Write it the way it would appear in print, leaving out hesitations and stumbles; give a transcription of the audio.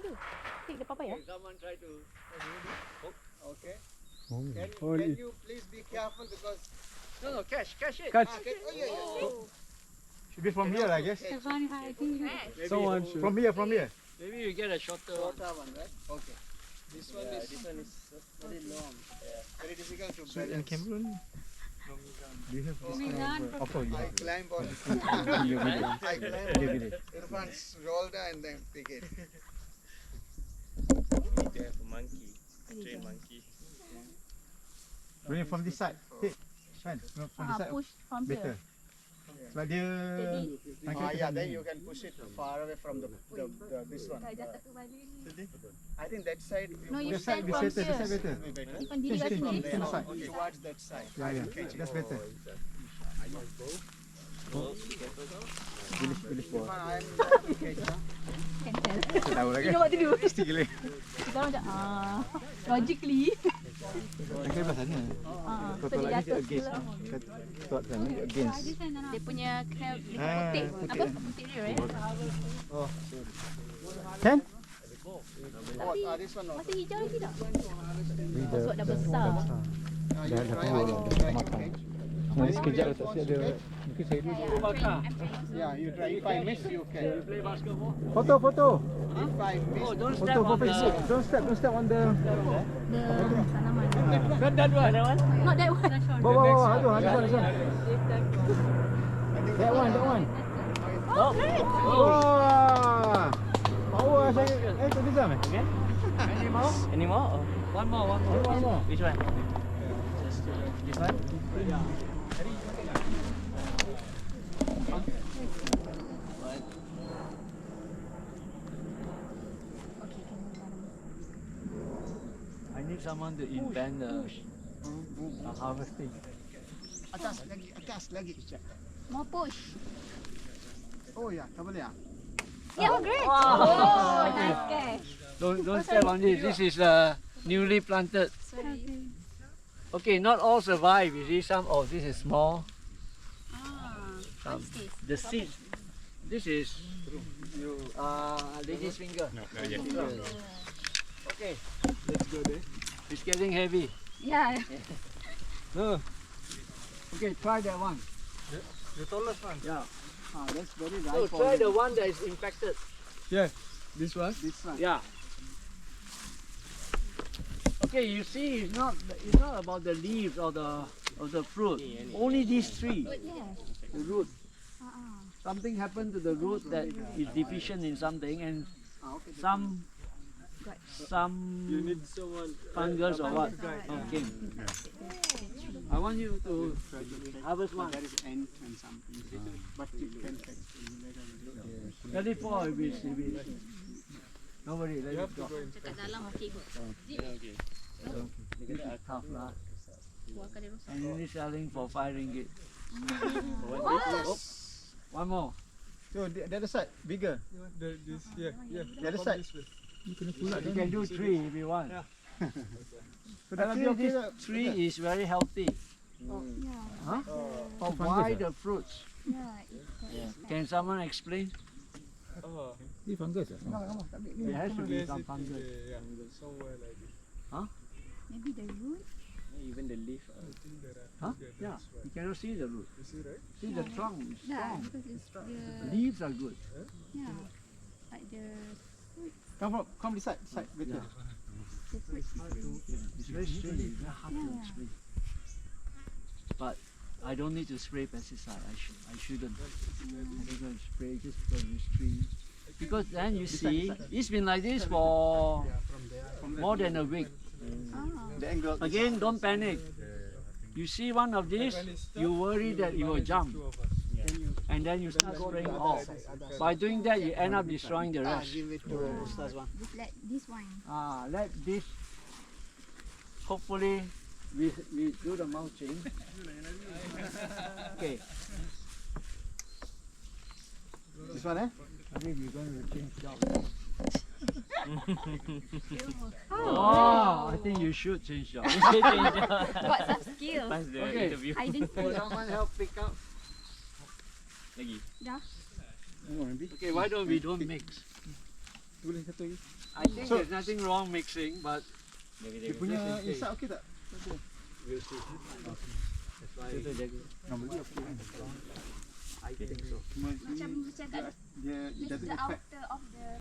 tu. Take the papaya. Someone try to. Okay. Oh. Can you please be careful because. No, catch it. Catch. Oh. Should be from here, I guess. Someone should. From here. Maybe you get a shorter one. one, right? Okay. This one is Very long. very difficult to So in balance. Cameroon, do you have this kind of offer? I climb on. You will. I climb on Irfan's shoulder and then pick it. They have a monkey, train monkey. Bring it from this side. Hey, Shan, no, from this side. Push from Better. here. Sebab dia. Yeah, then you can push it far away from the this one. I think that side. No, you This side stand be from better. This side here. better. Ipan diri kat Change sini. to the side. Towards that side. Yeah. That's better. Bilis bawah. I'm Cancel. Tahu lagi. You know what to do. Mesti gila. Kita macam logically. Kan belah sana. Kau So tolak dia ni dia jatuh against. sebelah. Kau tolak sana dia against. Dia punya putih. putih. Apa? Putih dia, right? Oh, Can? this one also. Masih hijau lagi tak? Dia Sebab dah besar. Dah makan. Nanti sekejap letak siap dia. Mungkin saya dulu. Yeah, you try. If I miss, you can. Play basketball? Foto. If I miss, Don't Foto for Facebook. Don't step on the. The tanaman. Not that one. Not that one. Bawah. This one. That one. Oh. Wah. Power saya. Tadi jam Again? Any more? Oh. One more. One more. Which one? This one? I need someone to invent the harvesting. atas lagi. More push. Oh yeah, tak boleh ah. Yeah, great. Oh, nice catch. Don't step on this. This is newly planted. Okay, not all survive. You see some. Oh, this is small. What's this? The seeds. This is lady's finger. No, Okay, let's go there. It's getting heavy. Yeah. No. Okay, try that one. The tallest one. Yeah. That's very right. So try the one that is infected. Yeah. This one. This one. Yeah. Okay, you see, it's not about the leaves or the fruit. Only these three. Yes. The root. Something happened to the root that is deficient in something, and some fungus or what came. I want you to harvest one. There is ant and something, but it can take later. Let it fall if it's nobody let it go. Kat dalam okey kot. Tough lah. Keluarkan dia rosak. And only selling for 5 ringgit. One more. So the other side bigger. The other side. You can do 3 if you want. So But I feel this tree is very healthy. Yeah. For why the fruits? Yeah. Can someone explain? Ini fungus. There has to be some fungus. somewhere like this. Maybe the root. Even the leaf. Huh? Yeah. You cannot see the root. You see, right? See the trunk is Yeah, strong. because it's The leaves are good. yeah, like the Come this side. Better. fruit. It's very strange. It's very hard to explain. But I don't need to spray pesticide. I shouldn't. I don't going to spray just because of this tree. Because then you see, it's been like this for more than a week. The angle. Again, don't panic. You see one of these, you worry that it will jump. And then you start spraying off. By doing that, you end up destroying the rest. Give it to Ustaz one. Just let this one. Let this, hopefully, we do the mulching. Okay. This one, eh? I think we're going to change jobs. Oh, I think you should change jobs. Got some skill. Okay. I didn't see it. Someone help pick up. Dah. Okay, why don't we don't mix? Boleh satu lagi. I think So- there's nothing wrong mixing, but Dia punya insect okey tak? that's why Normally okey kan. I think so. Cuma Macam kat dia just doesn't the affect outer of the